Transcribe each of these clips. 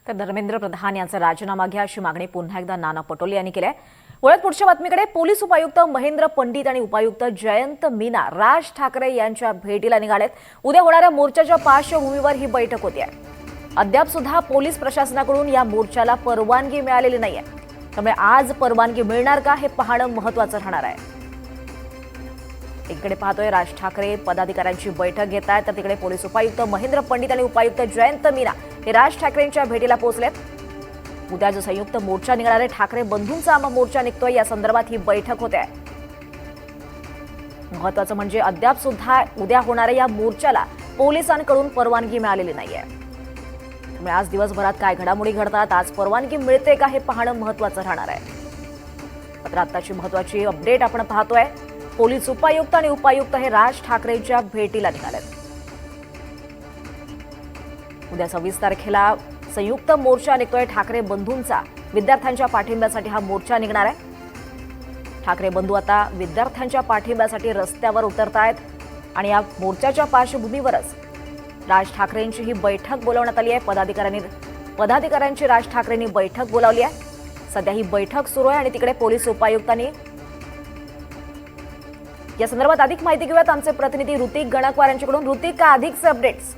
तर धर्मेंद्र प्रधान यांचा राजीनामा घ्या अशी मागणी पुन्हा एकदा नाना पटोले यांनी केली आहे। वळत पुढच्या बातमीकडे पोलीस उपायुक्त महेंद्र पंडित आणि उपायुक्त जयंत मीना राज ठाकरे यांच्या भेटीला निघालेत। उद्या होणाऱ्या मोर्चाच्या पार्श्वभूमीवर ही बैठक होती आहे। अद्याप सुद्धा पोलीस प्रशासनाकडून या मोर्चाला परवानगी मिळालेली नाहीये, त्यामुळे आज परवानगी मिळणार का हे पाहणं महत्त्वाचं राहणार आहे। इकडे पाहतोय राज ठाकरे पदाधिकाऱ्यांची बैठक घेत आहेत, तर तिकडे पोलीस उपायुक्त महेंद्र पंडित आणि उपायुक्त जयंत मीना हे राज ठाकरेंच्या भेटीला पोहोचलेत। उद्या जो संयुक्त मोर्चा निघणार आहे, ठाकरे बंधूंचा मोर्चा निघतोय, या संदर्भात ही बैठक होते आहे। महत्त्वाचं म्हणजे अद्याप सुद्धा उद्या होणाऱ्या या मोर्चाला पोलिसांकडून परवानगी मिळालेली नाहीये। त्यामुळे आज दिवसभरात काय घडामोडी घडतात, आज परवानगी मिळते का हे पाहणं महत्त्वाचं राहणार आहे। मात्र आताची महत्त्वाची अपडेट आपण पाहतोय, पोलीस उपायुक्त आणि उपायुक्त हे राज ठाकरेंच्या भेटीला निघालेत। उद्या 26 तारखेला संयुक्त मोर्चा निघतोय ठाकरे बंधूंचा। विद्यार्थ्यांच्या पाठिंब्यासाठी हा मोर्चा निघणार आहे। ठाकरे बंधू आता विद्यार्थ्यांच्या पाठिंब्यासाठी रस्त्यावर उतरतायत आणि या मोर्चाच्या पार्श्वभूमीवरच राज ठाकरेंची ही बैठक बोलावण्यात आली आहे। पदाधिकाऱ्यांची राज ठाकरेंनी बैठक बोलावली आहे। सध्या ही बैठक सुरू आहे आणि तिकडे पोलीस उपायुक्तांनी या संदर्भात अधिक माहिती घेऊयात आमचे प्रतिनिधी ऋतिक गणकवार यांच्याकडून। ऋतिक, का अधिकचे अपडेट्स?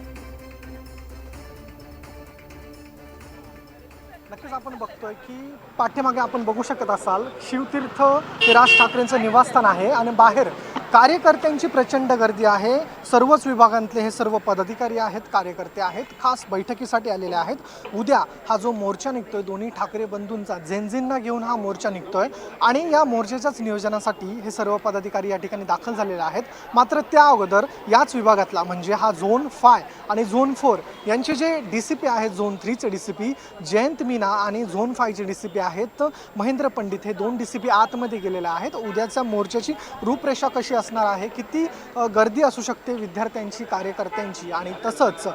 नक्कीच आपण बघतोय की पाठीमागे आपण बघू शकत असाल शिवतीर्थ हे राज ठाकरेंचं निवासस्थान आहे आणि बाहेर कार्यकर्त्यांची प्रचंड गर्दी आहे। सर्वच विभागांतले हे सर्व पदाधिकारी आहेत, कार्यकर्ते आहेत, खास बैठकीसाठी आलेले आहेत। उद्या हा जो मोर्चा निघतोय दोन्ही ठाकरे बंधूंचा, झेंझींना घेऊन हा मोर्चा निघतोय आणि या मोर्चाच्याच नियोजनासाठी हे सर्व पदाधिकारी या ठिकाणी दाखल झालेले आहेत। मात्र त्या अगोदर याच विभागातला म्हणजे हा झोन 5 आणि झोन 4 यांचे जे डीसीपी आहेत, झोन 3 चे डीसीपी जयंत मीना आणि झोन 5 चे डीसीपी आहेत महेंद्र पंडित, हे दोन डीसीपी आतमध्ये गेलेले आहेत। उद्याच्या मोर्चाची रूपरेषा कशी असणार आहे, किती गर्दी असू शकते विद्यार्थ्यांची, कार्यकर्त्यांची, आणि तसंच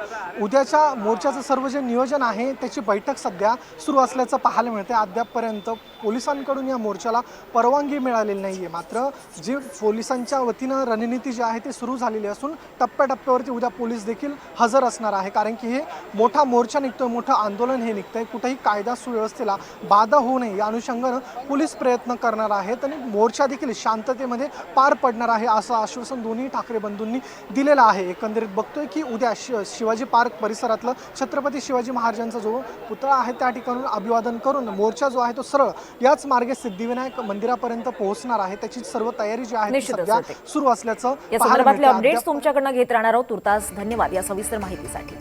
उद्याच्या मोर्चाचं सर्व जे नियोजन आहे त्याची बैठक सध्या सुरू असल्याचं पाहायला मिळते। अद्यापपर्यंत पोलिसांकडून या मोर्चाला परवानगी मिळालेली नाहीये। मात्र जी पोलिसांच्या वतीनं रणनीती जी आहे ती सुरू झालेली असून टप्प्याटप्प्यावरती उद्या पोलीस देखील हजर असणार आहे, कारण की हे मोठा मोर्चा निघतोय, मोठं आंदोलन हे निघतंय। कुठेही कायदा सुव्यवस्थेला बाधा होऊ नये या अनुषंगानं पोलीस प्रयत्न करणार आहेत आणि मोर्चा देखील शांततेमध्ये पार पडणार आहे असं आश्वासन दोन्ही ठाकरे बंधूंनी दिलेलं आहे। एकंदरीत बघतोय की उद्या शिवाजी पार्क परिसरातलं छत्रपती शिवाजी महाराजांचा जो पुतळा आहे त्या ठिकाणी अभिवादन करून मोर्चा जो आहे तो सरळ याच मार्गे सिद्धिविनायक मंदिरापर्यंत पोहोचणार आहे। त्याची सर्व तयारी जी आहे सध्या सुरू असल्याचं या संदर्भातले अपडेट्स तुमच्याकडनं घेत राहणार आहोत। तुर्तास धन्यवाद या सविस्तर माहितीसाठी।